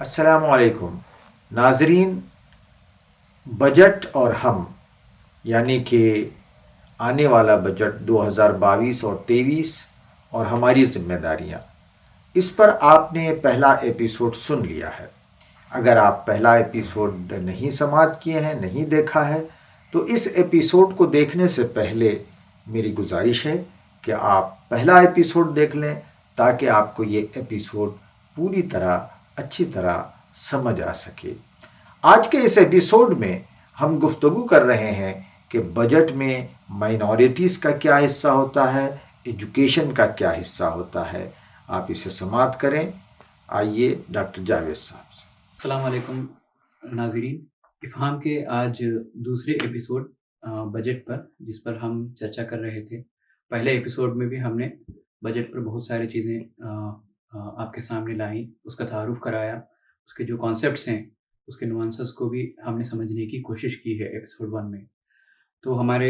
अस्सलामुअलैकुम नाजरीन। बजट और हम यानी कि आने वाला बजट 2022 और 23 और हमारी जिम्मेदारियां, इस पर आपने पहला एपिसोड सुन लिया है। अगर आप पहला एपिसोड नहीं समाप्त किए हैं, नहीं देखा है, तो इस एपिसोड को देखने से पहले मेरी गुजारिश है कि आप पहला एपिसोड देख लें ताकि आपको ये एपिसोड पूरी तरह अच्छी तरह समझ आ सके। आज के इस एपिसोड में हम गुफ्तगू कर रहे हैं कि बजट में माइनॉरिटीज़ का क्या हिस्सा होता है, एजुकेशन का क्या हिस्सा होता है। आप इसे समाप्त करें। आइए डॉक्टर जावेद साहब से। अस्सलाम वालेकुम नाज़रीन, इफ़हाम के आज दूसरे एपिसोड बजट पर, जिस पर हम चर्चा कर रहे थे। पहले एपिसोड में भी हमने बजट पर बहुत सारी चीज़ें आपके सामने लाई, उसका तारुफ़ कराया, उसके जो कॉन्सेप्ट्स हैं, उसके नुआंसेस को भी हमने समझने की कोशिश की है एपिसोड 1 में। तो हमारे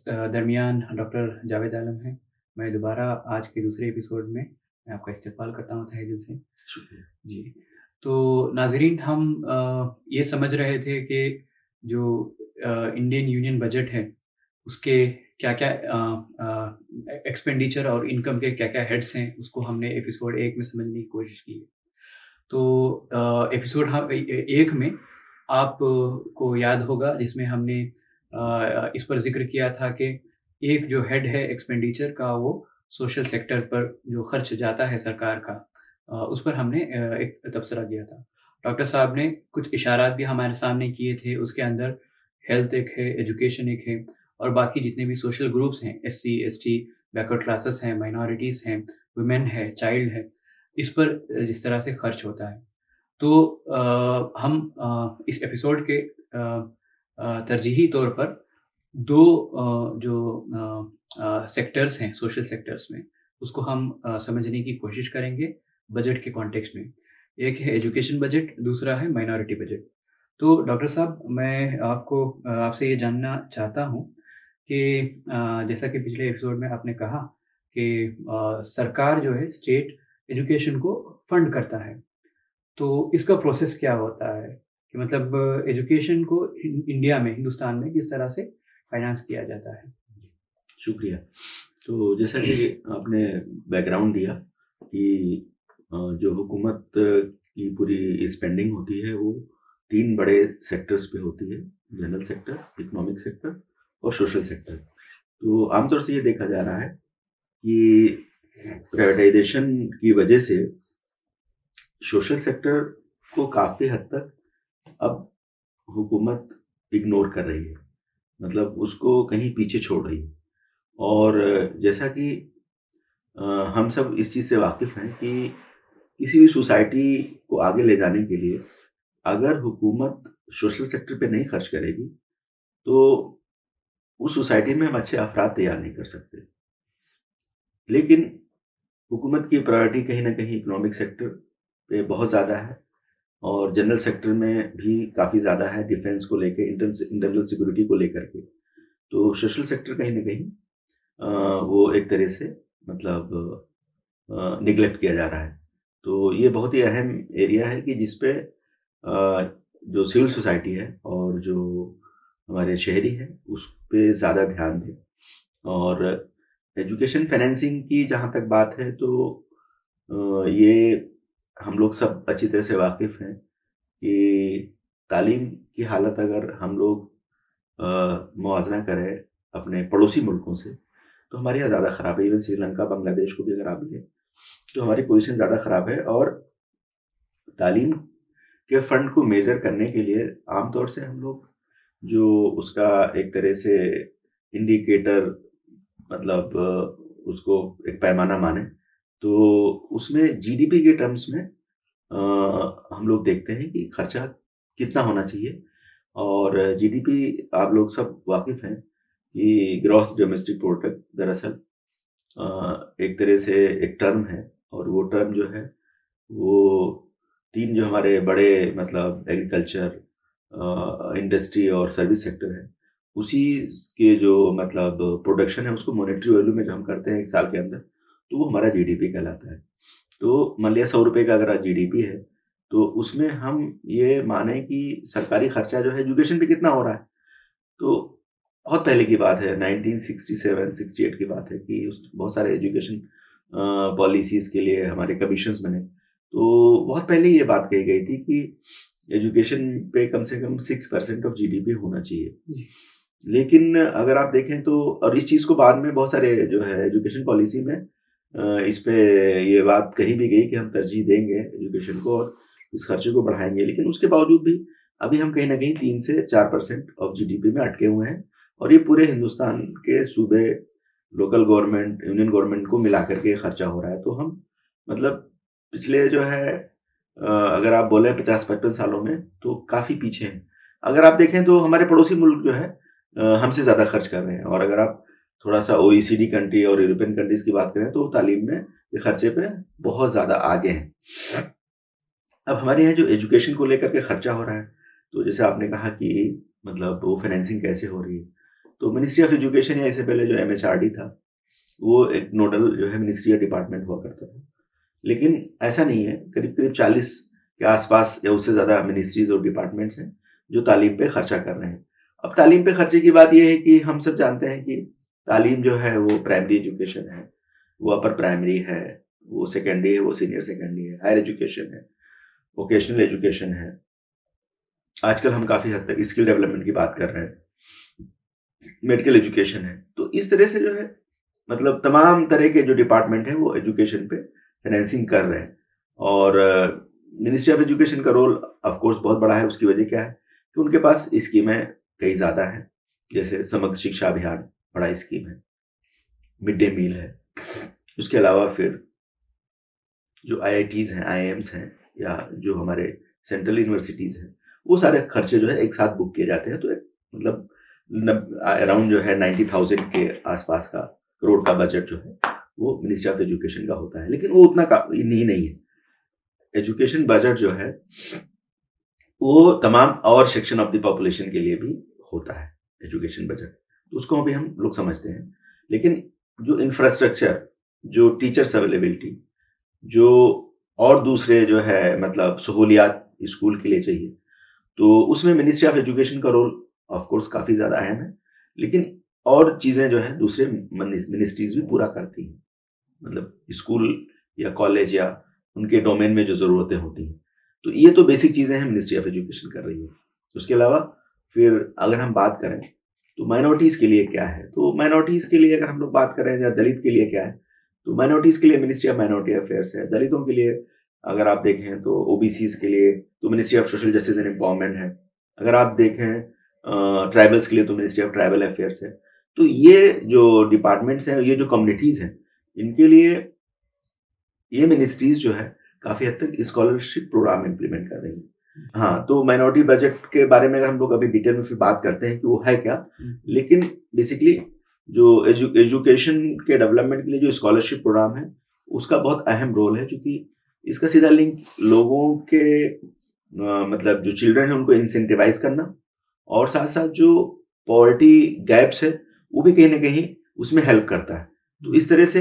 दरमियान डॉक्टर जावेद आलम हैं। मैं दोबारा आज के दूसरे एपिसोड में मैं आपका इस्तकबाल करता हूँ तहे दिल से। शुक्रिया। जी। तो नाज़रीन, हम ये समझ रहे थे कि जो इंडियन यूनियन बजट है, उसके क्या-क्या एक्सपेंडिचर और इनकम के क्या-क्या हेड्स हैं, उसको हमने एपिसोड 1 में समझने की कोशिश की है। तो एपिसोड हम 1 में आप को याद होगा, जिसमें हमने इस पर ज़िक्र किया था कि एक जो हेड है एक्सपेंडिचर का, वो सोशल सेक्टर पर जो खर्च जाता है सरकार का, उस पर हमने एक तबसरा दिया था। डॉक्टर साहब ने कुछ इशारात भी हमारे सामने किए थे, उसके अंदर हेल्थ एक है, एजुकेशन एक है, और बाकी जितने भी सोशल ग्रुप्स हैं, एससी, एसटी, बैकवर्ड क्लासेस हैं, माइनॉरिटीज़ हैं, वुमेन है, चाइल्ड है, इस पर जिस तरह से खर्च होता है। तो हम इस एपिसोड के तरजीही तौर पर 2 जो सेक्टर्स हैं, सोशल सेक्टर्स में, उसको हम समझने की कोशिश करेंगे बजट के कॉन्टेक्स्ट में। एक है एजुकेशन बजट, दूसरा है माइनॉरिटी बजट। तो डॉक्टर साहब, मैं आपसे ये जानना चाहता हूँ कि जैसा कि पिछले एपिसोड में आपने कहा कि सरकार जो है, स्टेट एजुकेशन को फंड करता है। तो इसका प्रोसेस क्या होता है कि मतलब एजुकेशन को इंडिया में, हिंदुस्तान में किस तरह से फाइनेंस किया जाता है? शुक्रिया। तो जैसा कि आपने बैकग्राउंड दिया कि जो हुकूमत की पूरी स्पेंडिंग होती है वो 3 बड़े सेक्टर्स पे होती है, जनरल सेक्टर, इकोनॉमिक सेक्टर और सोशल सेक्टर। तो आमतौर से ये देखा जा रहा है कि प्राइवेटाइजेशन की वजह से सोशल सेक्टर को काफ़ी हद तक अब हुकूमत इग्नोर कर रही है, मतलब उसको कहीं पीछे छोड़ रही है। और जैसा कि हम सब इस चीज़ से वाकिफ़ हैं कि किसी भी सोसाइटी को आगे ले जाने के लिए अगर हुकूमत सोशल सेक्टर पे नहीं खर्च करेगी, तो उस सोसाइटी में हम अच्छे अफ़राद तैयार नहीं कर सकते। लेकिन हुकूमत की प्रायोरिटी कहीं न कहीं इकोनॉमिक सेक्टर पे बहुत ज़्यादा है और जनरल सेक्टर में भी काफ़ी ज़्यादा है, डिफेंस को लेके, इंटरनल सिक्योरिटी को लेकर के। तो सोशल सेक्टर कहीं न कहीं वो एक तरह से मतलब निग्लेक्ट किया जा रहा है। तो ये बहुत ही अहम एरिया है कि जिस पे जो सिविल सोसाइटी है और जो हमारे शहरी हैं, उस पे ज़्यादा ध्यान दें। और एजुकेशन फाइनेंसिंग की जहाँ तक बात है, तो ये हम लोग सब अच्छी तरह से वाकिफ़ हैं कि तालीम की हालत अगर हम लोग मुवाज़ना करें अपने पड़ोसी मुल्कों से, तो हमारे यहाँ ज़्यादा ख़राब है। इवन श्रीलंका, बांग्लादेश को भी अगर आप लें, तो हमारी पोज़ीशन ज़्यादा ख़राब है। और तालीम के फ़ंड को मेज़र करने के लिए आम तौर से हम लोग जो उसका एक तरह से इंडिकेटर, मतलब उसको एक पैमाना माने, तो उसमें जीडीपी के टर्म्स में हम लोग देखते हैं कि खर्चा कितना होना चाहिए। और जीडीपी आप लोग सब वाकिफ़ हैं कि ग्रॉस डोमेस्टिक प्रोडक्ट दरअसल एक तरह से एक टर्म है, और वो टर्म जो है वो 3 जो हमारे बड़े मतलब एग्रीकल्चर, इंडस्ट्री और सर्विस सेक्टर है, उसी के जो मतलब प्रोडक्शन है उसको मॉनेटरी वैल्यू में जो हम करते हैं 1 साल के अंदर, तो वो हमारा जीडीपी कहलाता है। तो मान लिया ₹100 का अगर आज जीडीपी है, तो उसमें हम ये माने कि सरकारी खर्चा जो है एजुकेशन पे कितना हो रहा है। तो बहुत पहले की बात है, 1967-68 की बात है कि बहुत सारे एजुकेशन पॉलिसीज के लिए हमारे कमीशंस बने। तो बहुत पहले ये बात कही गई थी कि एजुकेशन पे कम से कम 6% ऑफ जीडीपी होना चाहिए। लेकिन अगर आप देखें तो, और इस चीज़ को बाद में बहुत सारे जो है एजुकेशन पॉलिसी में इस पे ये बात कही भी गई कि हम तरजीह देंगे एजुकेशन को और इस खर्चे को बढ़ाएंगे, लेकिन उसके बावजूद भी अभी हम कहीं ना कहीं 3 से 4% ऑफ जीडीपी में अटके हुए हैं। और ये पूरे हिंदुस्तान के सूबे, लोकल गवर्नमेंट, यूनियन गवर्नमेंट को मिला करके खर्चा हो रहा है। तो हम मतलब पिछले जो है अगर आप बोले 50-55 सालों में तो काफ़ी पीछे हैं। अगर आप देखें तो हमारे पड़ोसी मुल्क जो है हमसे ज़्यादा खर्च कर रहे हैं। और अगर आप थोड़ा सा ओईसीडी कंट्री और यूरोपियन कंट्रीज की बात करें तो तालीम में ये खर्चे पे बहुत ज़्यादा आगे हैं। अब हमारे यहाँ जो एजुकेशन को लेकर के खर्चा हो रहा है, तो जैसे आपने कहा कि मतलब वो फाइनेंसिंग कैसे हो रही है, तो मिनिस्ट्री ऑफ एजुकेशन या इससे पहले जो एमएचआरडी था, वो एक नोडल जो है मिनिस्ट्री या डिपार्टमेंट हुआ करता था। लेकिन ऐसा नहीं है, करीब करीब 40 के आसपास या उससे ज़्यादा मिनिस्ट्रीज और डिपार्टमेंट्स हैं जो तालीम पे खर्चा कर रहे हैं। अब तालीम पे खर्चे की बात यह है कि हम सब जानते हैं कि तालीम जो है वो प्राइमरी एजुकेशन है, वो अपर प्राइमरी है, वो सेकेंडरी है, वो सीनियर सेकेंडरी है, हायर एजुकेशन है, वोकेशनल एजुकेशन है। आजकल हम काफ़ी हद तक स्किल डेवलपमेंट की बात कर रहे हैं, मेडिकल एजुकेशन है। तो इस तरह से जो है मतलब तमाम तरह के जो डिपार्टमेंट हैं वो एजुकेशन पे फाइनेंसिंग कर रहे हैं। और मिनिस्ट्री ऑफ एजुकेशन का रोल ऑफ कोर्स बहुत बड़ा है। उसकी वजह क्या है कि उनके पास स्कीमें कई ज़्यादा हैं, जैसे समग्र शिक्षा अभियान बड़ा स्कीम है, मिड डे मील है, उसके अलावा फिर जो आईआईटीज़ हैं, आईआईएम्स हैं, या जो हमारे सेंट्रल यूनिवर्सिटीज़ हैं, वो सारे खर्चे जो है एक साथ बुक किए जाते हैं। तो मतलब अराउंड जो है 90,000 के आसपास का करोड़ का बजट जो है वो मिनिस्ट्री ऑफ एजुकेशन का होता है। लेकिन वो उतना नहीं है। एजुकेशन बजट जो है वो तमाम और सेक्शन ऑफ द पॉपुलेशन के लिए भी होता है एजुकेशन बजट, तो उसको भी हम लोग समझते हैं। लेकिन जो इंफ्रास्ट्रक्चर, जो टीचर्स अवेलेबिलिटी, जो और दूसरे जो है मतलब सहूलियात स्कूल के लिए चाहिए, तो उसमें मिनिस्ट्री ऑफ एजुकेशन का रोल ऑफ कोर्स काफ़ी ज़्यादा अहम है। लेकिन और चीज़ें जो है दूसरे मिनिस्ट्रीज भी पूरा करती हैं, मतलब स्कूल या कॉलेज या उनके डोमेन में जो ज़रूरतें होती हैं। तो ये तो बेसिक चीज़ें हैं मिनिस्ट्री ऑफ एजुकेशन कर रही है। उसके अलावा फिर अगर हम बात करें तो माइनॉरिटीज़ के लिए क्या है, तो माइनॉरिटीज़ के लिए अगर हम लोग बात करें या दलित के लिए क्या है, तो माइनॉरिटीज़ के लिए मिनिस्ट्री ऑफ माइनॉरिटी अफेयर्स है। दलितों के लिए अगर आप देखें तो ओबीसीज के लिए तो ministry of social justice and empowerment है। अगर आप देखें ट्राइबल्स के लिए तो मिनिस्ट्री ऑफ ट्राइबल अफेयर्स है। तो ये जो डिपार्टमेंट्स हैं, ये जो कम्युनिटीज़ हैं, इनके लिए ये मिनिस्ट्रीज जो है काफ़ी हद तक स्कॉलरशिप प्रोग्राम इम्प्लीमेंट कर रही है। हाँ, तो माइनॉरिटी बजट के बारे में अगर हम लोग अभी डिटेल में फिर बात करते हैं कि वो है क्या, लेकिन बेसिकली जो एजुकेशन के डेवलपमेंट के लिए जो स्कॉलरशिप प्रोग्राम है उसका बहुत अहम रोल है, क्योंकि इसका सीधा लिंक लोगों के मतलब जो चिल्ड्रन है उनको इंसेंटिवाइज करना, और साथ साथ जो पॉवर्टी गैप्स है वो भी कहीं ना कहीं उसमें हेल्प करता है। तो इस तरह से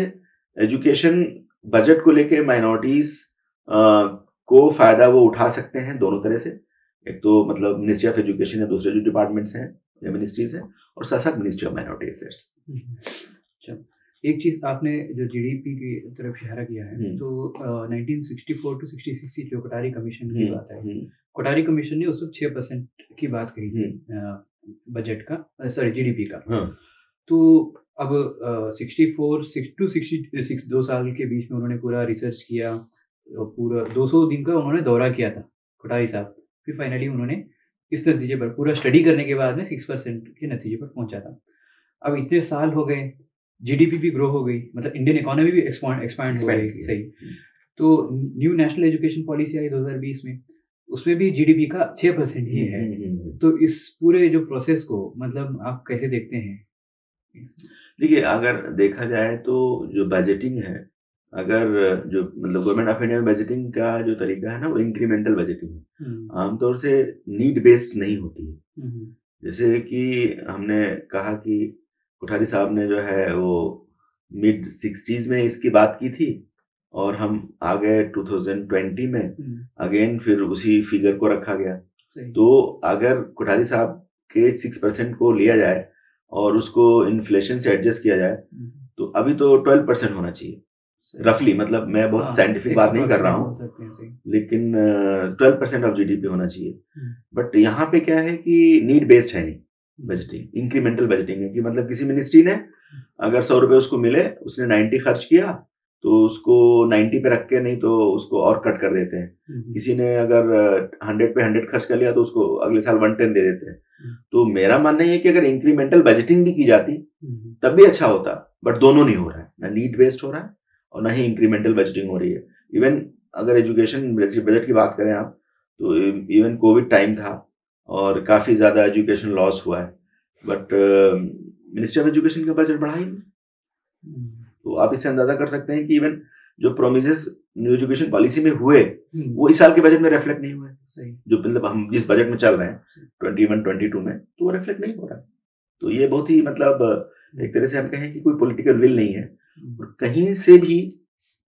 एजुकेशन बजट को लेके माइनॉरिटीज को फायदा वो उठा सकते हैं दोनों तरह से। एक तो मतलब मिनिस्ट्री ऑफ एजुकेशन या दूसरे जो डिपार्टमेंट्स हैं या मिनिस्ट्रीज हैं, और साथ साथ मिनिस्ट्री ऑफ माइनॉरिटी अफेयर्स। चलो, एक चीज आपने जो जीडीपी की तरफ इशारा किया है, तो 1964 टू 66 की जो कोठारी कमीशन की बात है, कोठारी कमीशन ने उस वक्त 6% की बात कही थी बजट का, सॉरी जीडीपी का। तो अब 64 टू 66 2 साल के बीच में उन्होंने पूरा रिसर्च किया, पूरा 200 दिन का उन्होंने दौरा किया था कोठारी साहब। फिर फाइनली उन्होंने इस नतीजे पर, पूरा स्टडी करने के बाद में 6% के नतीजे पर पहुंचा था। अब इतने साल हो गए, जीडीपी भी ग्रो हो गई, मतलब इंडियन इकोनॉमी भी एक्सपांड हो गई, सही। तो न्यू नेशनल एजुकेशन पॉलिसी आई 2020 में, उसमें भी जीडीपी का 6% ही है। तो इस पूरे जो प्रोसेस को मतलब आप कैसे देखते हैं? देखिए, अगर देखा जाए तो जो बजटिंग है, अगर जो मतलब गवर्नमेंट ऑफ इंडिया में बजटिंग का जो तरीका है ना, वो इंक्रीमेंटल बजटिंग है, आमतौर से नीड बेस्ड नहीं होती है। जैसे कि हमने कहा कि कोठारी साहब ने जो है वो मिड 60s में इसकी बात की थी, और हम आ गए 2020 में, हम्म, अगेन फिर उसी फिगर को रखा गया। सही। तो अगर कोठारी साहब के 6% को लिया जाए और उसको इन्फ्लेशन से एडजस्ट किया जाए, तो अभी तो 12% होना चाहिए सही। रफली, मतलब मैं बहुत हाँ, साइंटिफिक एक बात नहीं कर रहा approximate हूँ, बोल सकते हैं, सही। लेकिन 12% ऑफ जीडीपी होना चाहिए। हम्म, बट यहाँ पे क्या है कि नीड बेस्ड है नहीं, हम्म, बजटिंग इंक्रीमेंटल बजटिंग है कि मतलब किसी मिनिस्ट्री ने अगर 100 रुपए उसको मिले, उसने 90 खर्च किया, तो उसको 90 पे रख के, नहीं तो उसको और कट कर देते हैं। हम्म, किसी ने अगर 100 पे 100 खर्च कर लिया, तो उसको अगले साल 110 दे देते हैं। तो मेरा मानना ये है कि अगर इंक्रीमेंटल बजटिंग भी की जाती तब भी अच्छा होता, बट दोनों नहीं हो रहा है, ना नीड बेस्ड हो रहा है और ना ही इंक्रीमेंटल बजटिंग हो रही है। इवन अगर एजुकेशन बजट की बात करें आप, तो इवन कोविड टाइम था और काफी ज्यादा एजुकेशन लॉस हुआ है, बट मिनिस्ट्री ऑफ एजुकेशन का बजट बढ़ा ही नहीं। तो आप इससे अंदाजा कर सकते हैं कि इवन जो प्रोमिसेस न्यू एजुकेशन पॉलिसी में हुए, वो इस साल के बजट में रिफ्लेक्ट नहीं हुए। सही। जो मतलब हम जिस बजट में चल रहे हैं 21-22 में, तो वो रिफ्लेक्ट नहीं हो रहा है। तो ये बहुत ही मतलब एक तरह से हम कहें कि कोई पॉलिटिकल विल नहीं है, और कहीं से भी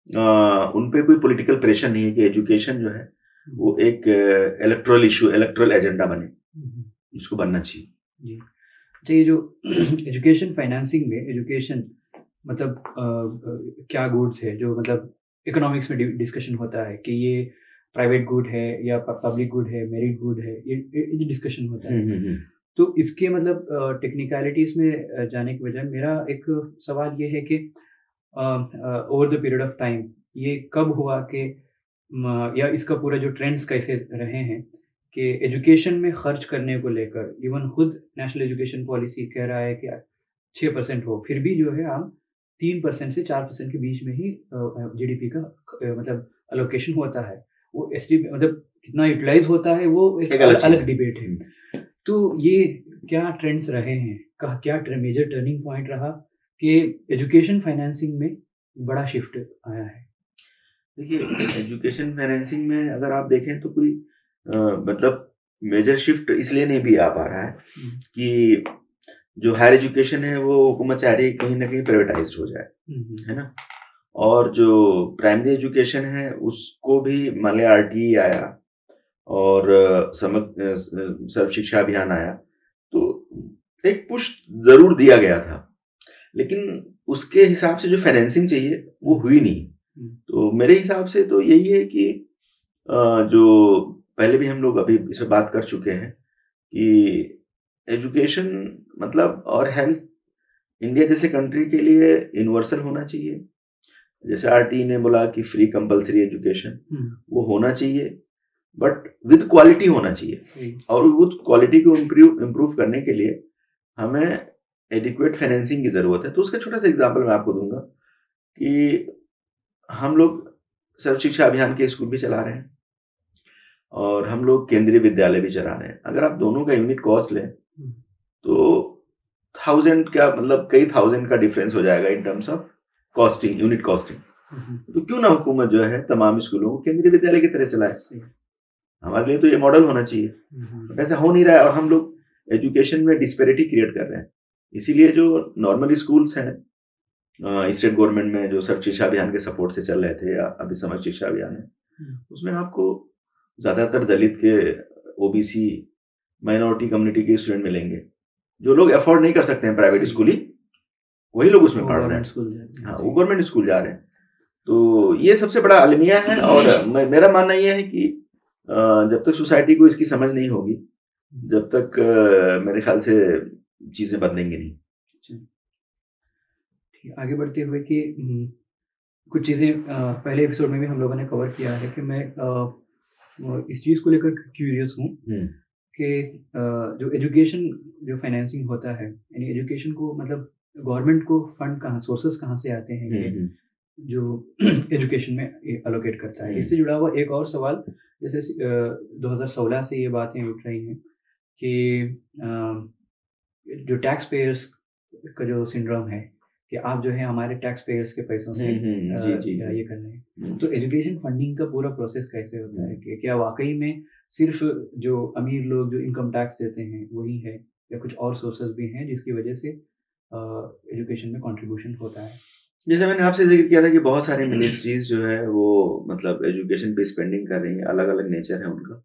उन पे कोई पॉलिटिकल प्रेशर नहीं है कि एजुकेशन जो है वो एक इलेक्टोरल इशू, इलेक्टोरल एजेंडा बने, जिसको बनना चाहिए। जी। अच्छा, ये जो एजुकेशन फाइनेंसिंग में एजुकेशन मतलब क्या गुड्स है जो मतलब इकोनॉमिक्स में डिस्कशन होता है कि ये प्राइवेट गुड है या पब्लिक गुड है, मेरिट गुड है, ये डिस्कशन होता है। तो इसके मतलब टेक्निकलिटीज में जाने के बजाय मेरा एक सवाल ये है कि over the period of time ये कब हुआ कि या इसका पूरा जो ट्रेंड्स कैसे रहे हैं कि एजुकेशन में खर्च करने को लेकर इवन खुद नेशनल एजुकेशन पॉलिसी कह रहा है कि 6% हो, फिर भी जो है हम 3% से 4% के बीच में ही जीडीपी का मतलब अलोकेशन होता है। वो मतलब कितना यूटिलाइज होता है वो एक एक अलग चीज अलग है। डिबेट है। तो ये क्या ट्रेंड्स रहे हैं, क्या मेजर टर्निंग पॉइंट रहा कि एजुकेशन फाइनेंसिंग में बड़ा शिफ्ट आया है? देखिए, एजुकेशन फाइनेंसिंग में अगर आप देखें तो कोई मतलब मेजर शिफ्ट इसलिए नहीं भी आ पा रहा है कि जो हायर एजुकेशन है वो हुकूमत चाह रही है कहीं ना कहीं प्राइवेटाइज हो जाए, है ना। और जो प्राइमरी एजुकेशन है उसको भी मान लिया आरटीई आया और सर्व शिक्षा अभियान आया, तो एक पुश जरूर दिया गया था, लेकिन उसके हिसाब से जो फाइनेंसिंग चाहिए वो हुई नहीं। तो मेरे हिसाब से तो यही है कि जो पहले भी हम लोग अभी इस पे बात कर चुके हैं कि एजुकेशन मतलब और हेल्थ इंडिया जैसे कंट्री के लिए यूनिवर्सल होना चाहिए। जैसे आरटी ने बोला कि फ्री कंपलसरी एजुकेशन वो होना चाहिए, बट विद क्वालिटी होना चाहिए, और विद क्वालिटी को इम्प्रूव करने के लिए हमें एडिक्वेट फाइनेंसिंग की जरूरत है। तो उसका छोटा सा एग्जांपल मैं आपको दूंगा कि हम लोग सर्व शिक्षा अभियान के स्कूल भी चला रहे हैं और हम लोग केंद्रीय विद्यालय भी चला रहे हैं। अगर आप दोनों का यूनिट कॉस्ट लें तो 1000 का मतलब कई थाउजेंड का डिफरेंस हो जाएगा in terms of costing, unit costing. तो क्यों ना हुकूमत जो है तमाम स्कूलों को केंद्रीय विद्यालय की तरह चलाए। हमारे लिए तो ये मॉडल होना चाहिए, ऐसा हो नहीं रहा है और हम लोग एजुकेशन में डिस्पेरिटी क्रिएट कर रहे हैं। इसीलिए जो नॉर्मल स्कूल्स हैं स्टेट गवर्नमेंट में जो सर्व शिक्षा अभियान के सपोर्ट से चल रहे थे या अभी समग्र शिक्षा अभियान है, उसमें आपको ज्यादातर दलित के, ओबीसी, माइनॉरिटी कम्युनिटी के स्टूडेंट मिलेंगे। जो लोग अफोर्ड नहीं कर सकते हैं प्राइवेट स्कूलिंग, वही लोग उसमें पढ़ रहे हैं। हाँ, वो गवर्नमेंट स्कूल जा रहे हैं। तो ये सबसे बड़ा अलमिया है, और मेरा मानना यह है कि जब तक सोसाइटी को इसकी समझ नहीं होगी, जब तक मेरे ख्याल से चीजें बदलेंगी नहीं। आगे बढ़ते हुए कि कुछ चीज़ें पहले एपिसोड में भी हम लोगों ने कवर किया है कि मैं इस चीज़ को लेकर क्यूरियस हूँ कि जो एजुकेशन जो फाइनेंसिंग होता है, यानी एजुकेशन को मतलब गवर्नमेंट को फंड सोर्सेस कहाँ से आते हैं जो एजुकेशन में एलोकेट करता है। इससे जुड़ा हुआ एक और सवाल, जैसे 2016 से ये बातें उठ रही हैं कि जो टैक्स पेयर्स का जो सिंड्रोम है कि आप जो है हमारे टैक्स पेयर्स के पैसों से ये कर रहे हैं। तो एजुकेशन फंडिंग का पूरा प्रोसेस कैसे होता है कि क्या वाकई में सिर्फ जो अमीर लोग जो इनकम टैक्स देते हैं वही है, या कुछ और सोर्सेस भी हैं जिसकी वजह से एजुकेशन में कंट्रीब्यूशन होता है? जैसे मैंने आपसे जिक्र किया था कि बहुत सारे मिनिस्ट्रीज जो है वो मतलब एजुकेशन पे स्पेंडिंग कर रही हैं, अलग अलग नेचर है उनका।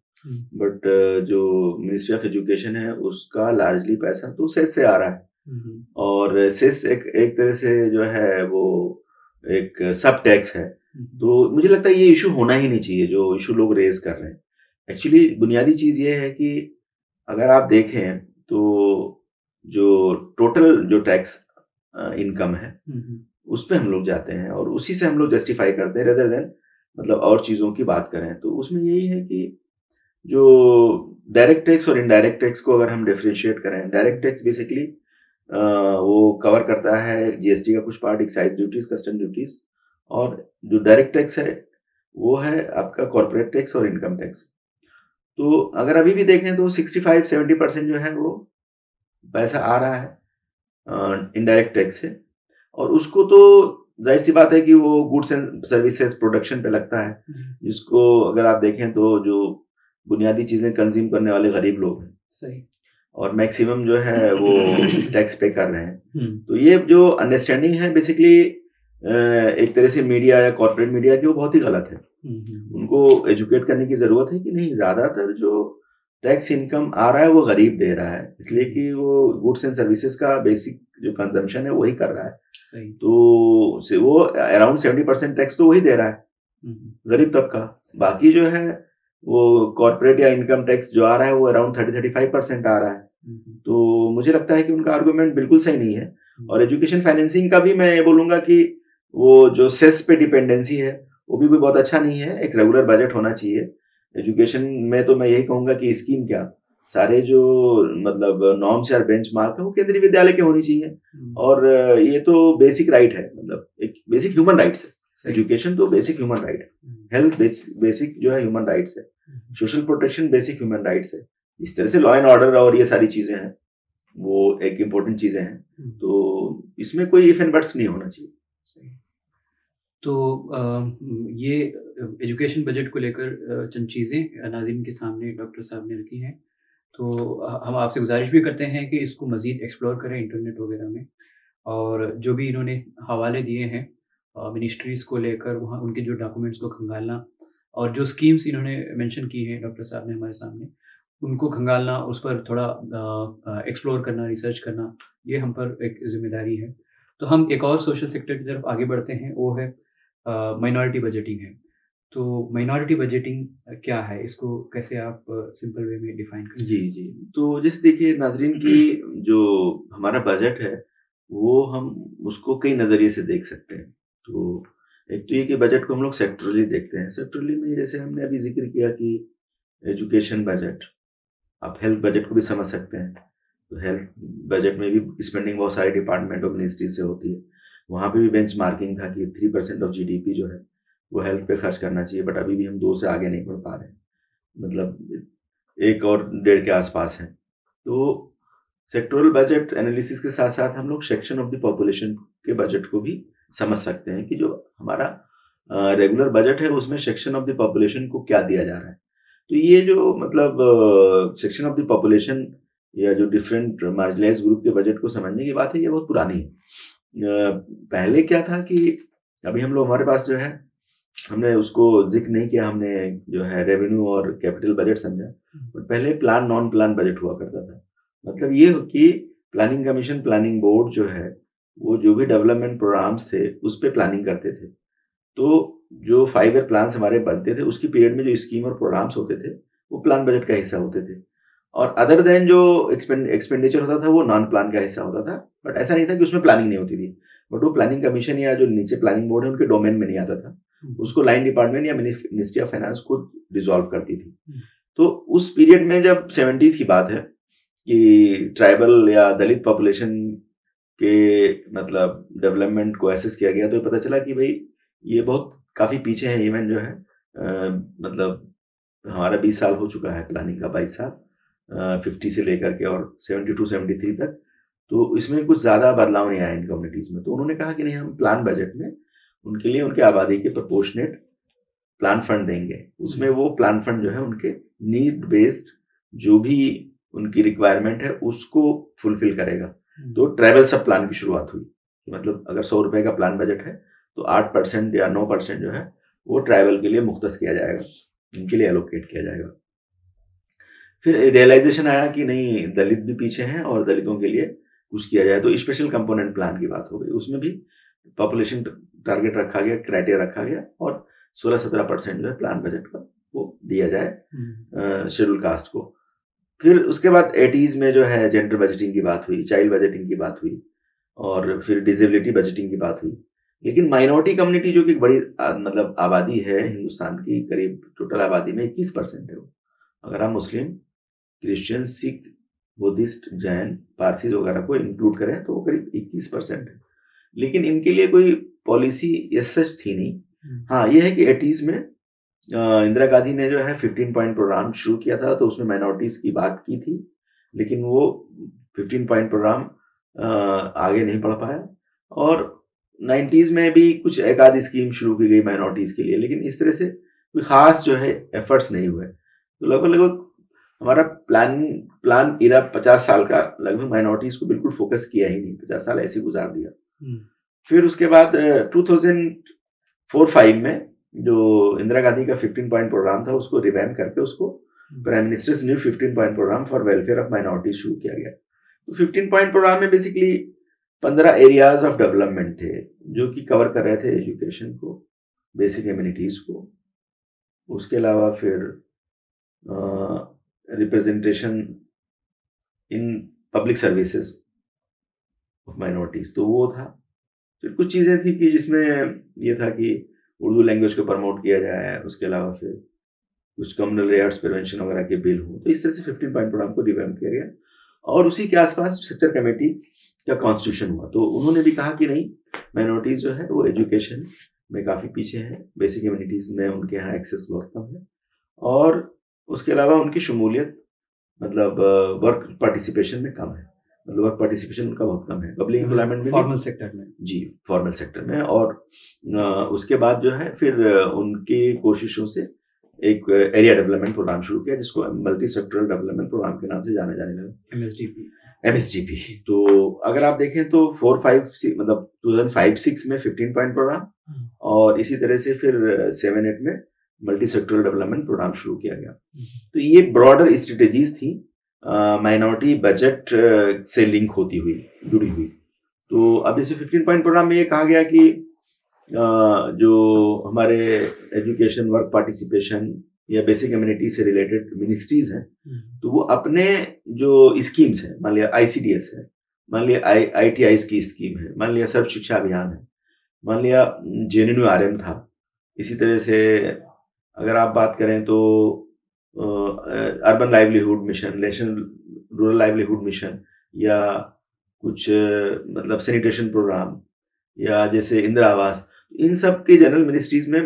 बट जो मिनिस्ट्री ऑफ एजुकेशन है उसका लार्जली पैसा तो सेस से आ रहा है, और सेस एक तरह से जो है वो एक सब टैक्स है। तो मुझे लगता है ये इशू होना ही नहीं चाहिए जो इशू लोग रेज कर रहे हैं। एक्चुअली बुनियादी चीज ये है कि अगर आप देखें तो जो टोटल जो टैक्स इनकम है उस पे हम लोग जाते हैं और उसी से हम लोग जस्टिफाई करते हैं रेदर देन मतलब और चीजों की बात करें। तो उसमें यही है कि जो डायरेक्ट टैक्स और इनडायरेक्ट टैक्स को अगर हम डिफरेंशिएट करें, डायरेक्ट टैक्स बेसिकली वो कवर करता है जीएसटी का कुछ part, excise duties, custom duties, और जो डायरेक्ट टैक्स है वो है आपका कॉर्पोरेट टैक्स और इनकम टैक्स। तो अगर अभी भी देखें तो 65-70% जो है वो पैसा आ रहा है इनडायरेक्ट टैक्स से, और उसको तो जाहिर सी बात है कि वो गुड्स एंड सर्विसेज प्रोडक्शन पे लगता है, जिसको अगर आप देखें तो जो बुनियादी चीजें कंज्यूम करने वाले गरीब लोग हैं सही, और मैक्सिमम जो है वो टैक्स पे कर रहे हैं। तो ये जो अंडरस्टैंडिंग है बेसिकली एक तरह से मीडिया या कॉर्पोरेट मीडिया की वो बहुत ही गलत है। उनको एजुकेट करने की जरूरत है कि नहीं, ज्यादातर जो टैक्स इनकम आ रहा है वो गरीब दे रहा है, इसलिए कि वो गुड्स एंड सर्विसेज का बेसिक जो कंजम्पशन है वही कर रहा है। सही, तो वो अराउंड 70% टैक्स तो वही दे रहा है गरीब तबका। बाकी जो है वो कॉर्पोरेट या इनकम टैक्स जो आ रहा है वो अराउंड 30-35% आ रहा है। तो मुझे लगता है कि उनका आर्गुमेंट बिल्कुल सही नहीं है। और एजुकेशन फाइनेंसिंग का भी मैं ये बोलूंगा कि वो जो सेस पे डिपेंडेंसी है वो भी कोई बहुत अच्छा नहीं है। एक रेगुलर बजट होना चाहिए एजुकेशन में। तो मैं यही कहूंगा कि स्कीम क्या, सारे जो मतलब नॉर्म्स या बेंचमार्क है वो केंद्रीय विद्यालय के होनी चाहिए। और ये तो बेसिक राइट है, मतलब एक बेसिक ह्यूमन राइट्स है। एजुकेशन तो बेसिक ह्यूमन राइट है, हेल्थ बेसिक जो है ह्यूमन राइट्स है, social protection basic human rights है। इस तरह से लॉ एंड ऑर्डर और ये सारी चीजें हैं वो एक इम्पोर्टेंट चीजें हैं। तो इसमें कोई इफ एंड बट्स नहीं होना चाहिए। तो ये एजुकेशन बजट को लेकर चंद चीज़ें नाज़रीन के सामने डॉक्टर साहब ने रखी हैं। तो हम आपसे गुजारिश भी करते हैं कि इसको मज़ीद एक्सप्लोर करें इंटरनेट वगैरह में, और जो भी इन्होंने हवाले दिए हैं मिनिस्ट्रीज़ को लेकर, वहाँ उनके जो डॉक्यूमेंट्स को खंगालना, और जो स्कीम्स इन्होंने मेंशन की हैं डॉक्टर साहब ने हमारे सामने, उनको खंगालना, उस पर थोड़ा एक्सप्लोर करना, रिसर्च करना, ये हम पर एक ज़िम्मेदारी है। तो हम एक और सोशल सेक्टर की तरफ आगे बढ़ते हैं, वो है माइनॉरिटी बजटिंग है। तो माइनॉरिटी बजटिंग क्या है, इसको कैसे आप सिंपल वे में डिफाइन करें? जी जी, तो जैसे देखिए नाजरीन की जो हमारा बजट है वो हम उसको कई नज़रिए से देख सकते हैं। तो एक तो ये कि बजट को हम लोग सेक्टरली देखते हैं। सेक्टरली में जैसे हमने अभी जिक्र किया कि एजुकेशन बजट, आप हेल्थ बजट को भी समझ सकते हैं। तो हेल्थ बजट में भी स्पेंडिंग बहुत सारे डिपार्टमेंट और मिनिस्ट्री से होती है। वहाँ पे भी बेंच मार्किंग था कि 3% ऑफ जीडीपी जो है वो हेल्थ पे खर्च करना चाहिए, बट अभी भी हम 2 से आगे नहीं बढ़ पा रहे हैं, मतलब 1 और 1.5 के आसपास है। तो सेक्टोरल बजट एनालिसिस के साथ साथ हम लोग सेक्शन ऑफ द पॉपुलेशन के बजट को भी समझ सकते हैं कि जो हमारा रेगुलर बजट है उसमें सेक्शन ऑफ द पॉपुलेशन को क्या दिया जा रहा है। तो ये जो मतलब सेक्शन ऑफ द पॉपुलेशन या जो डिफरेंट मार्जिनलाइज्ड ग्रुप के बजट को समझने की बात है, ये बहुत पुरानी है। पहले क्या था कि अभी हम लोग हमारे पास जो है हमने उसको जिक्र नहीं किया, हमने जो है रेवेन्यू और कैपिटल बजट समझा, बट पहले प्लान नॉन प्लान बजट हुआ करता था। मतलब ये कि प्लानिंग कमीशन, प्लानिंग बोर्ड जो है वो जो भी डेवलपमेंट प्रोग्राम्स थे उस पर प्लानिंग करते थे। तो जो 5 ईयर प्लान्स हमारे बनते थे उसकी पीरियड में जो स्कीम और प्रोग्राम्स होते थे वो प्लान बजट का हिस्सा होते थे, और अदर देन जो एक्सपेंडिचर होता था वो नॉन प्लान का हिस्सा होता था। बट ऐसा नहीं था कि उसमें प्लानिंग नहीं होती थी, बट वो प्लानिंग कमीशन या जो नीचे प्लानिंग बोर्ड है उनके डोमेन में नहीं आता था, उसको लाइन डिपार्टमेंट या मिनिस्ट्री ऑफ फाइनेंस खुद रिजॉल्व करती थी। तो उस पीरियड में जब 70s की बात है कि ट्राइबल या दलित पॉपुलेशन के मतलब डेवलपमेंट को एसेस किया गया, तो पता चला कि भाई ये बहुत काफ़ी पीछे है। इवन जो है मतलब हमारा 20 साल हो चुका है प्लानिंग का, 22 साल 50 से लेकर के और 72-73 तक, तो इसमें कुछ ज़्यादा बदलाव नहीं आया इन कम्युनिटीज़ में। तो उन्होंने कहा कि नहीं, हम प्लान बजट में उनके लिए उनके आबादी के प्रोपोर्शनेट प्लान फंड देंगे। उसमें वो प्लान फंड जो है उनके नीड बेस्ड जो भी उनकी रिक्वायरमेंट है उसको फुलफिल करेगा। तो ट्राइबल सब प्लान की शुरुआत हुई मतलब अगर 100 रुपए का प्लान बजट है तो 8% या 9% जो है वो ट्राइबल के लिए मुख्तस किया जाएगा, इनके लिए एलोकेट किया जाएगा। फिर रियलाइजेशन आया कि नहीं, दलित भी पीछे हैं और दलितों के लिए कुछ किया जाए, तो स्पेशल कंपोनेंट प्लान की बात हो गई। उसमें भी पॉपुलेशन टारगेट रखा गया, क्राइटेरिया रखा गया और 16-17% जो है प्लान बजट का वो दिया जाए शेड्यूल कास्ट को। फिर उसके बाद 80s में जो है जेंडर बजटिंग की बात हुई, चाइल्ड बजटिंग की बात हुई और फिर डिसेबिलिटी बजटिंग की बात हुई। लेकिन माइनॉरिटी कम्युनिटी जो कि बड़ी मतलब आबादी है हिंदुस्तान की, करीब टोटल आबादी में 21% है वो। अगर हम मुस्लिम, क्रिश्चियन, सिख, बुद्धिस्ट, जैन, पारसी वगैरह को इंक्लूड करें तो वो करीब 21% है। लेकिन इनके लिए कोई पॉलिसी सच थी नहीं। हाँ, ये है कि 80s में इंदिरा गांधी ने जो है 15 पॉइंट प्रोग्राम शुरू किया था, तो उसमें माइनॉरिटीज की बात की थी, लेकिन वो 15 पॉइंट प्रोग्राम आगे नहीं बढ़ पाया। और 90s में भी कुछ एक आधी स्कीम शुरू की गई माइनॉरिटीज के लिए, लेकिन इस तरह से कोई खास जो है एफर्ट्स नहीं हुए। तो लगभग हमारा प्लान इरा 50 साल का लगभग माइनॉरिटीज को बिल्कुल फोकस किया ही नहीं, 50 साल ऐसे गुजार दिया। फिर उसके बाद 2004-5 में जो इंदिरा गांधी का 15 पॉइंट प्रोग्राम था उसको रिवैम्प करके उसको prime minister's new 15 point programme for welfare of minorities शुरू किया गया। तो 15 पॉइंट प्रोग्राम में बेसिकली 15 एरियाज ऑफ डेवलपमेंट थे जो कि कवर कर रहे थे एजुकेशन को, बेसिक एमिनिटीज को, उसके अलावा फिर representation in public services of minorities, तो वो था। फिर कुछ चीज़ें थी कि जिसमें ये था कि उर्दू लैंग्वेज को प्रमोट किया जाए, उसके अलावा फिर कुछ कम्युनल रेयर्स प्रिवेंशन वगैरह के बिल हो। तो इस तरह से 15 पॉइंट प्रोग्राम को रिवैम्प किया गया और उसी के आसपास स्ट्रक्चर कमेटी का कॉन्स्टिट्यूशन हुआ। तो उन्होंने भी कहा कि नहीं, माइनॉरिटीज जो है वो एजुकेशन में काफ़ी पीछे है, बेसिक कम्युनिटीज में उनके यहाँ एक्सेस बहुत कम है और उसके अलावा उनकी शमूलियत मतलब वर्क पार्टिसिपेशन में कम है, मतलब वर्क पार्टिसिपेशन उनका बहुत कम है पब्लिक एम्प्लॉयमेंट में, फॉर्मल सेक्टर में। जी, फॉर्मल सेक्टर में। और उसके बाद जो है फिर उनकी कोशिशों से एक एरिया डेवलपमेंट प्रोग्राम शुरू किया जिसको मल्टी सेक्टरल डेवलपमेंट प्रोग्राम के नाम से जाने लगा, MSDP। तो अगर आप देखें तो 4-5 मतलब 2005-6 में 15 पॉइंट प्रोग्राम और इसी तरह से फिर 7-8 में मल्टी सेक्टरल डेवलपमेंट प्रोग्राम शुरू किया गया। तो ये ब्रॉडर स्ट्रेटेजीज थी माइनॉरिटी बजट से लिंक होती हुई, जुड़ी हुई। तो अब जैसे 15 पॉइंट प्रोग्राम में ये कहा गया कि जो हमारे एजुकेशन, वर्क पार्टिसिपेशन या बेसिक कम्युनिटी से रिलेटेड मिनिस्ट्रीज हैं तो वो अपने जो स्कीम्स हैं, मान लिया ICDS है, मान लिया ITIs की स्कीम है, मान लिया सर्व शिक्षा अभियान है, मान लिया JNNURM था, इसी तरह से अगर आप बात करें तो urban livelihood mission, national rural livelihood mission या कुछ मतलब सैनिटेशन प्रोग्राम या जैसे इंदिरा आवास, इन सब के जनरल मिनिस्ट्रीज में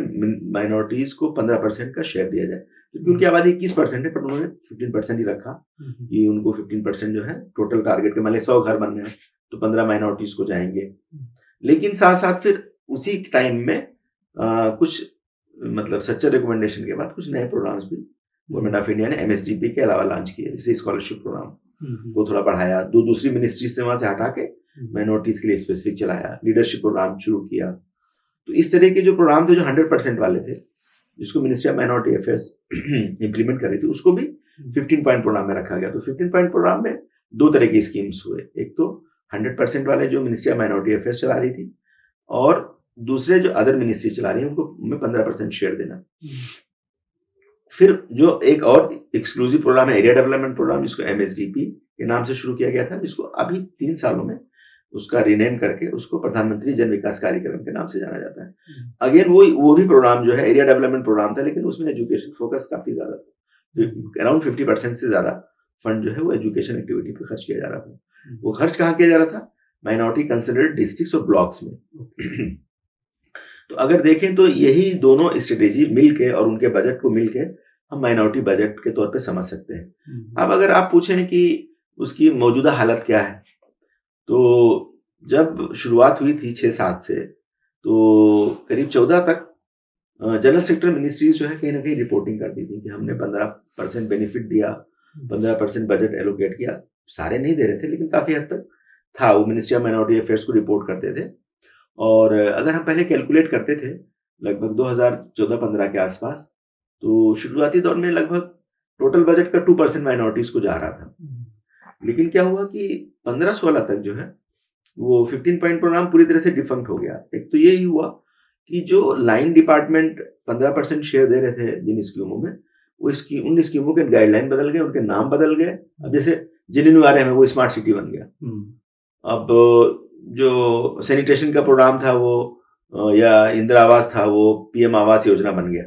माइनॉरिटीज को 15% का शेयर दिया जाए, क्योंकि उनकी आबादी 21% है, पर उन्होंने 15% ही रखा कि उनको 15% जो है टोटल टारगेट के, मान लिया 100 घर बन रहे हैं तो 15 माइनॉरिटीज को जाएंगे। लेकिन साथ साथ फिर उसी टाइम में कुछ मतलब सच्चा रिकमेंडेशन के बाद कुछ नए प्रोग्राम्स भी गवर्नमेंट ऑफ इंडिया ने MSDP के अलावा लॉन्च किए, जैसे स्कॉलरशिप प्रोग्राम को थोड़ा बढ़ाया, दूसरी मिनिस्ट्री से वहां से हटा के माइनॉरिटीज के लिए स्पेसिफिक चलाया, लीडरशिप प्रोग्राम शुरू किया। तो इस तरह के जो प्रोग्राम थे जो 100% वाले थे, जिसको ministry of minority affairs implement कर रही थी, उसको भी 15 पॉइंट प्रोग्राम में रखा गया। तो 15 पॉइंट प्रोग्राम में 2 तरह की स्कीम्स हुए, एक तो 100% वाले जो मिनिस्ट्री ऑफ माइनॉरिटी अफेयर्स चला रही थी और दूसरे जो अदर मिनिस्ट्री चला रही है उनको में 15% शेयर देना। फिर जो एक और एक्सक्लूसिव प्रोग्राम है एरिया डेवलपमेंट प्रोग्राम, जिसको MSDP के नाम से शुरू किया गया था, जिसको अभी 3 सालों में उसका रीनेम करके उसको प्रधानमंत्री जन विकास कार्यक्रम के नाम से जाना जाता है। अगेन वो भी प्रोग्राम जो है एरिया डेवलपमेंट प्रोग्राम था, लेकिन उसमें एजुकेशन फोकस काफी ज्यादा था, अराउंड 50% से ज्यादा फंड जो है वो एजुकेशन एक्टिविटी पे खर्च किया जा रहा था। वो खर्च कहाँ किया जा रहा था? माइनॉरिटी कंसिडर्ड डिस्ट्रिक्ट्स और ब्लॉक्स में। तो अगर देखें तो यही दोनों स्ट्रेटेजी मिलके और उनके बजट को मिलके हम माइनॉरिटी बजट के तौर पे समझ सकते हैं। अब अगर आप पूछें कि उसकी मौजूदा हालत क्या है, तो जब शुरुआत हुई थी 6-7 से, तो करीब 14 तक जनरल सेक्टर मिनिस्ट्रीज जो है कहीं ना कहीं रिपोर्टिंग करती थी कि हमने 15% बेनिफिट दिया, 15% बजट एलोकेट किया। सारे नहीं दे रहे थे, लेकिन काफी हद तक था वो मिनिस्ट्री ऑफ माइनॉरिटी अफेयर्स को रिपोर्ट करते थे। और अगर हम पहले कैलकुलेट करते थे लगभग 2014-15 के आसपास, तो शुरुआती दौर में लगभग टोटल बजट का 2% माइनॉरिटीज को जा रहा था। लेकिन क्या हुआ कि 15-16 तक जो है वो 15 पॉइंट प्रोग्राम पूरी तरह से डिफंक्ट हो गया। एक तो यही हुआ कि जो लाइन डिपार्टमेंट 15% शेयर दे रहे थे जिन स्कीमों में, वो उन स्कीमों के गाइडलाइन बदल गए, उनके नाम बदल गए। अब जैसे JNNURM है वो स्मार्ट सिटी बन गया। अब जो सैनिटेशन का प्रोग्राम था वो या इंदिरा आवास था वो PM आवास योजना बन गया।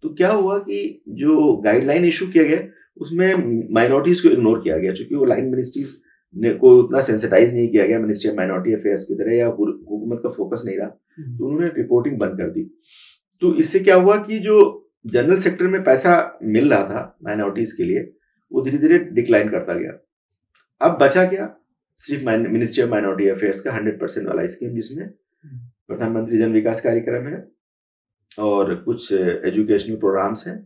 तो क्या हुआ कि जो गाइडलाइन इशू किया गया उसमें माइनॉरिटीज को इग्नोर किया गया, क्योंकि वो लाइन मिनिस्ट्रीज को उतना सेंसिटाइज नहीं किया गया मिनिस्ट्री ऑफ माइनॉरिटी अफेयर्स की तरह, या हुकूमत का फोकस नहीं रहा, तो उन्होंने रिपोर्टिंग बंद कर दी। तो इससे क्या हुआ कि जो जनरल सेक्टर में पैसा मिल रहा था माइनॉरिटीज के लिए वो धीरे धीरे डिक्लाइन करता गया। अब बचा क्या, सिर्फ मिनिस्ट्री ऑफ माइनॉरिटी अफेयर्स का 100% वाला स्कीम, जिसमें प्रधानमंत्री जन विकास कार्यक्रम है और कुछ एजुकेशनल प्रोग्राम्स हैं,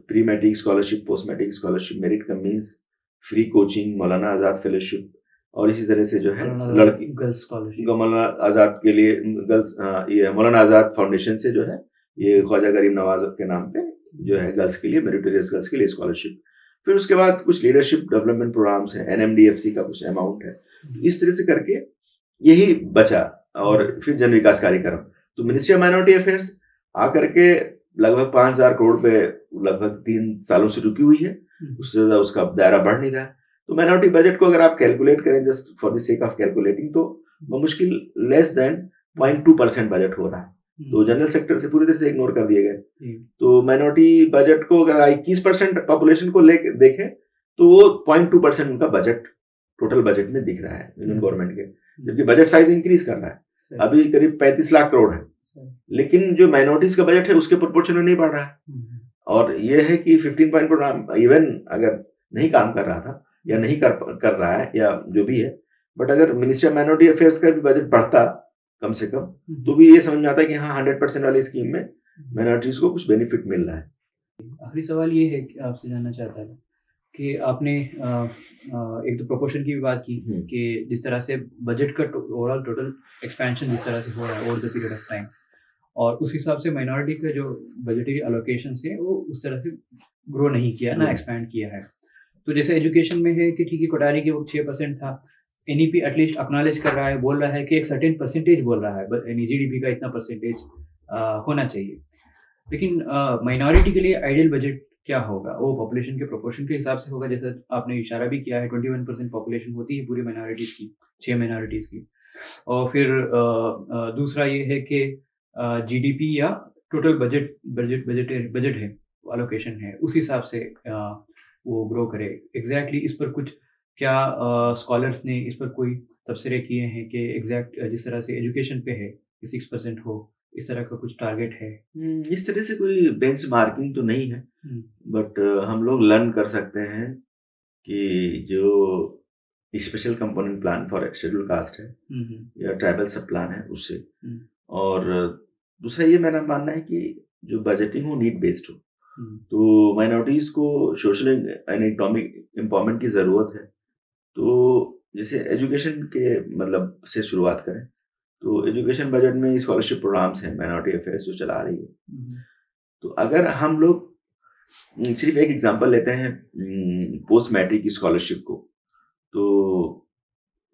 pre matric scholarship, post matric scholarship, merit cum means, free coaching, Maulana Azad fellowship, और इसी तरह से जो है लड़की गर्ल्स स्कॉलरशिप, मौलाना आजाद के लिए गर्ल्स, ये मौलाना आजाद फाउंडेशन से जो है ये ख्वाजा गरीब नवाज के नाम पे जो है गर्ल्स के लिए, मेरिटोरियस गर्ल्स के लिए स्कॉलरशिप। फिर उसके बाद कुछ लीडरशिप डेवलपमेंट प्रोग्राम्स हैं, NMDFC का कुछ अमाउंट है। इस तरह से करके यही बचा। और फिर जन विकास कार्यक्रम, तो मिनिस्ट्री ऑफ माइनॉरिटी अफेयर्स आकर के लगभग 5,000 करोड़ पे लगभग 3 सालों से रुकी हुई है, उससे ज्यादा उसका दायरा बढ़ नहीं रहा है। तो माइनॉरिटी बजट को अगर आप कैलकुलेट करें just for the sake of calculating, तो वो मुश्किल लेस देन 0.2% बजट हो रहा है। तो जनरल सेक्टर से पूरी तरह से इग्नोर कर दिए गए। तो माइनॉरिटी बजट को अगर 21% पॉपुलेशन को लेके देखें तो वो 0.2% उनका बजट टोटल बजट में दिख रहा है यूनियन गवर्नमेंट के, जबकि बजट साइज इंक्रीज कर रहा है, अभी करीब 35 लाख करोड़ है, लेकिन जो माइनॉरिटीज का बजट है उसके प्रोपोर्शन में नहीं बढ़ रहा है। और ये है कि 15 पॉइंट प्रोग्राम इवन अगर नहीं काम कर रहा था या नहीं कर रहा है या जो भी है, बट अगर मिनिस्ट्री ऑफ माइनॉरिटी अफेयर्स का भी बजट बढ़ता कम से कम, तो भी ये समझ में आता है कि हाँ 100% वाली स्कीम में माइनॉरिटीज को कुछ बेनिफिट मिल रहा है। आखिरी सवाल ये है कि आपसे जानना चाहता था कि आपने एक तो प्रोपोर्शन की भी बात की कि जिस तरह से बजट का ओवरऑल टोटल एक्सपेंशन जिस तरह से हो रहा है over the period of time, और उस हिसाब से माइनॉरिटी का जो बजटरी एलोकेशन है वो उस तरह से ग्रो नहीं किया ना एक्सपैंड किया है। तो जैसे एजुकेशन में है कि ठीक है कोटारी की वो 6% था, NEP एटलीस्ट एक्नॉलेज कर रहा है, बोल रहा है कि एक सर्टेन परसेंटेज बोल रहा है GDP का इतना परसेंटेज होना चाहिए, लेकिन माइनॉरिटी के लिए आइडियल बजट क्या होगा? वो पॉपुलेशन के प्रोपोर्शन के हिसाब से होगा, जैसे आपने इशारा भी किया है 21% पॉपुलेशन होती है पूरी माइनॉरिटीज़ की, 6 माइनॉरिटीज़ की। और फिर दूसरा ये है कि GDP या टोटल बजट है, एलोकेशन है, उस हिसाब से वो ग्रो करे। एग्जैक्टली इस पर कुछ क्या स्कॉलर्स ने इस पर कोई तबसरे किए हैं कि एग्जैक्ट जिस तरह से एजुकेशन पे है कि 6% हो, इस तरह का कुछ टारगेट है? इस तरह से कोई बेंचमार्किंग तो नहीं है, बट हम लोग लर्न कर सकते हैं कि जो special component plan for schedule caste है या ट्राइबल सब प्लान है उससे, और दूसरा ये मेरा मानना है कि जो बजटिंग हो नीड बेस्ड हो। तो माइनॉरिटीज को सोशल एंड इकोनॉमिक एम्पावरमेंट की जरूरत है। तो जैसे एजुकेशन के मतलब से शुरुआत करें तो एजुकेशन बजट में स्कॉलरशिप प्रोग्राम्स हैं माइनॉरिटी अफेयर्स जो चला रही है। तो अगर हम लोग सिर्फ एक एग्जांपल लेते हैं पोस्ट मैट्रिक की स्कॉलरशिप को, तो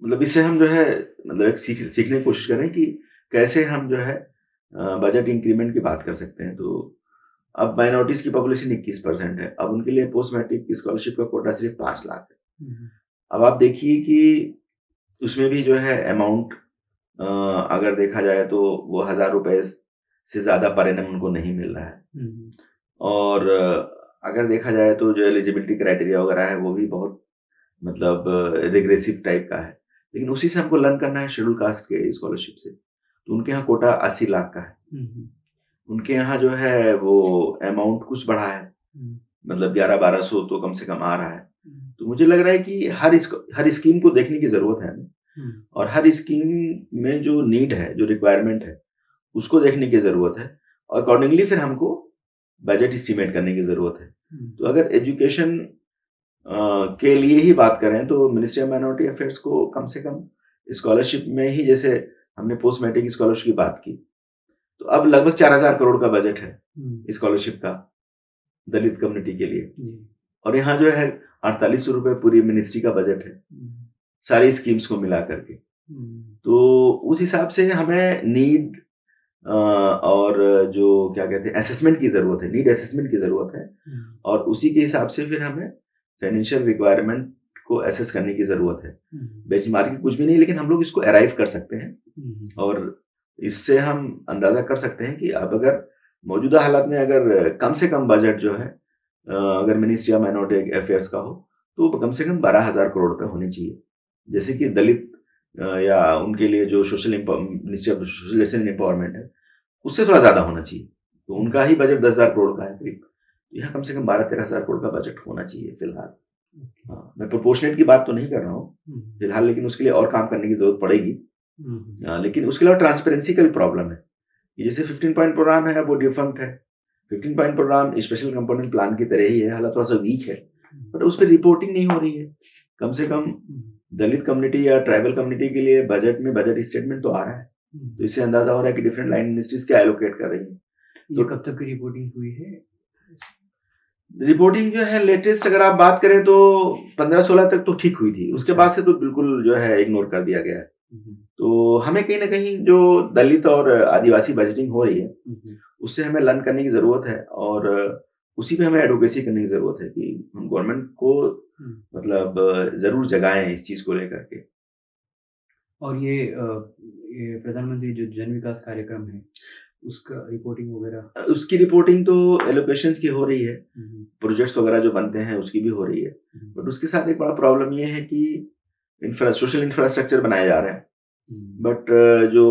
मतलब इससे हम जो है मतलब एक सीखने की कोशिश करें कि कैसे हम जो है बजट इंक्रीमेंट की बात कर सकते हैं। तो अब माइनॉरिटीज की पॉपुलेशन 21% है, अब उनके लिए पोस्ट मैट्रिक की स्कॉलरशिप का कोटा सिर्फ 5 लाख है। अब आप देखिए कि उसमें भी जो है अमाउंट अगर देखा जाए तो वो 1,000 रुपए से ज्यादा पर एनम उनको नहीं मिल रहा है, और अगर देखा जाए तो जो एलिजिबिलिटी क्राइटेरिया वगैरह है वो भी बहुत मतलब रिग्रेसिव टाइप का है। लेकिन उसी से हमको लर्न करना है शेड्यूल कास्ट के स्कॉलरशिप से। तो उनके यहाँ कोटा 80 लाख का है, उनके यहाँ जो है वो अमाउंट कुछ बढ़ा है, मतलब 1100-1200 तो कम से कम आ रहा है। तो मुझे लग रहा है कि हर स्कीम को देखने की जरूरत है और हर स्कीम में जो नीड है, जो रिक्वायरमेंट है, उसको देखने की जरूरत है और अकॉर्डिंगली फिर हमको बजट एस्टिमेट करने की जरूरत है। तो अगर एजुकेशन के लिए ही बात करें तो मिनिस्ट्री ऑफ माइनॉरिटी अफेयर्स को कम से कम स्कॉलरशिप में ही, जैसे हमने पोस्ट मैट्रिक स्कॉलरशिप की बात की, तो अब लगभग 4,000 करोड़ का बजट है स्कॉलरशिप का दलित कम्युनिटी के लिए। और यहाँ जो है 48 रुपए पूरी मिनिस्ट्री का बजट है सारी स्कीम्स को मिला करके। तो उस हिसाब से हमें नीड और जो क्या कहते हैं असेसमेंट की जरूरत है, नीड असेसमेंट की जरूरत है, और उसी के हिसाब से फिर हमें फाइनेंशियल रिक्वायरमेंट को असेस करने की जरूरत है। बेंचमार्किंग कुछ भी नहीं, लेकिन हम लोग इसको अराइव कर सकते हैं और इससे हम अंदाजा कर सकते हैं कि अब अगर मौजूदा हालात में अगर कम से कम बजट जो है अगर मिनिस्ट्री ऑफ माइनॉरिटी अफेयर्स का हो तो कम से कम 12,000 करोड़ रुपए होने चाहिए। जैसे कि दलित या उनके लिए जो मिनिस्ट्री ऑफ सोशल एम्पावरमेंट है उससे थोड़ा ज्यादा होना चाहिए, तो उनका ही बजट 10,000 करोड़ का है करीब, यहाँ कम से कम 12-13,000 करोड़ का बजट होना चाहिए फिलहाल। हाँ, मैं प्रोपोर्शनेट की बात तो नहीं कर रहा हूँ फिलहाल, लेकिन उसके लिए और काम करने की जरूरत पड़ेगी। लेकिन उसके अलावा ट्रांसपेरेंसी का भी प्रॉब्लम है। जैसे 15 पॉइंट प्रोग्राम है वो डिफंक्ट है। 15 point programme special component plan की तरह ही है, हालांकि थोड़ा सा वीक है, बट उस पर रिपोर्टिंग नहीं हो रही है। कम से कम दलित कम्युनिटी या ट्राइबल कम्युनिटी के लिए बजट में बजट स्टेटमेंट तो आ रहा है, तो इससे अंदाजा हो रहा है कि डिफरेंट लाइन मिनिस्ट्रीज क्या एलोकेट कर रही है। तो कब तक की रिपोर्टिंग हुई है? रिपोर्टिंग जो है लेटेस्ट अगर आप बात करें तो 15-16 तक तो ठीक हुई थी, उसके बाद से तो बिल्कुल जो है इग्नोर कर दिया गया है। तो हमें कहीं ना कहीं जो दलित और आदिवासी बजटिंग हो रही है उससे हमें लर्न करने की जरूरत है, और उसी पे हमें एडवोकेसी करने की जरूरत है कि हम गवर्नमेंट को मतलब जरूर जगाएं इस चीज को लेकर के। और ये प्रधानमंत्री जो जन विकास कार्यक्रम है उसका रिपोर्टिंग वगैरह, उसकी रिपोर्टिंग तो एलोकेशंस की हो रही है, प्रोजेक्ट्स वगैरह जो बनते हैं उसकी भी हो रही है, बट उसके साथ एक बड़ा प्रॉब्लम ये है कि सोशल इंफ्रास्ट्रक्चर बनाया जा रहा है, बट जो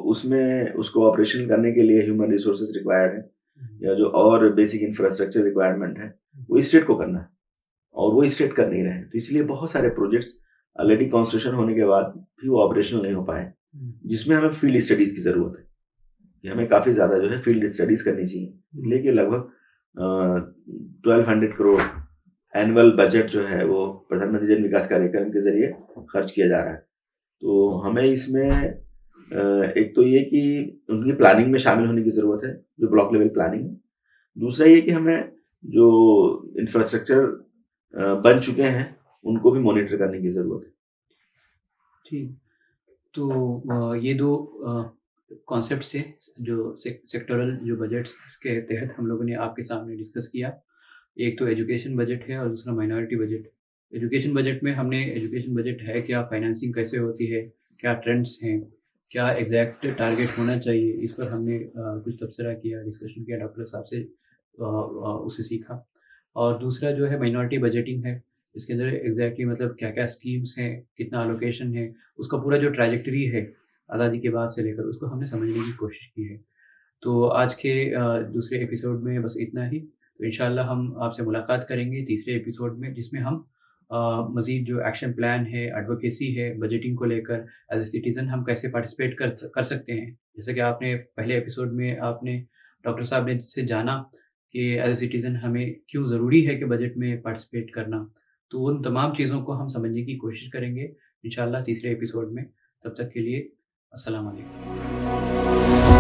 उसमें उसको ऑपरेशन करने के लिए ह्यूमन रिसोर्सेज रिक्वायर्ड है या जो और बेसिक इंफ्रास्ट्रक्चर रिक्वायरमेंट है वो स्टेट को करना है, और वो स्टेट कर नहीं रहे हैं। तो इसलिए बहुत सारे प्रोजेक्ट्स ऑलरेडी कॉन्स्टिट्यूशन होने के बाद भी वो ऑपरेशनल नहीं हो पाए, जिसमें हमें फील्ड स्टडीज की जरूरत है कि हमें काफी ज्यादा जो है फील्ड स्टडीज करनी चाहिए। लेकिन लगभग 1200 करोड़ एनुअल बजट जो है वो प्रधानमंत्री जन विकास कार्यक्रम के जरिए खर्च किया जा रहा है। तो हमें इसमें एक तो ये कि उनकी प्लानिंग में शामिल होने की जरूरत है, जो ब्लॉक लेवल प्लानिंग है। दूसरा ये कि हमें जो इंफ्रास्ट्रक्चर बन चुके हैं उनको भी मॉनिटर करने की जरूरत है। ठीक, तो ये दो कॉन्सेप्ट थे जो सेक्टरल जो बजट्स के तहत हम लोगों ने आपके सामने डिस्कस किया। एक तो एजुकेशन बजट है और दूसरा माइनॉरिटी बजट। एजुकेशन बजट में हमने एजुकेशन बजट है क्या, फाइनेंसिंग कैसे होती है, क्या ट्रेंड्स हैं, क्या एग्जैक्ट टारगेट होना चाहिए, इस पर हमने कुछ तबसरा किया, डिस्कशन किया डॉक्टर साहब से, उसे सीखा। और दूसरा जो है माइनॉरिटी बजटिंग है, इसके अंदर एग्जैक्टली मतलब क्या क्या स्कीम्स हैं, कितना अलोकेशन है, उसका पूरा जो ट्रैजेक्टरी है आज़ादी के बाद से लेकर उसको हमने समझने की कोशिश की है। तो आज के दूसरे एपिसोड में बस इतना ही। तो इंशाल्लाह हम आपसे मुलाकात करेंगे तीसरे एपिसोड में, जिसमें हम मज़ीद जो एक्शन प्लान है, एडवोकेसी है, बजटिंग को लेकर एज ए सिटीज़न हम कैसे पार्टिसिपेट कर सकते हैं। जैसे कि आपने पहले एपिसोड में आपने डॉक्टर साहब ने से जाना कि एज ए सिटीज़न हमें क्यों ज़रूरी है कि बजट में पार्टिसिपेट करना, तो उन तमाम चीज़ों को हम समझने की कोशिश करेंगे इंशाल्लाह तीसरे एपिसोड में। तब तक के लिए अस्सलाम वालेकुम।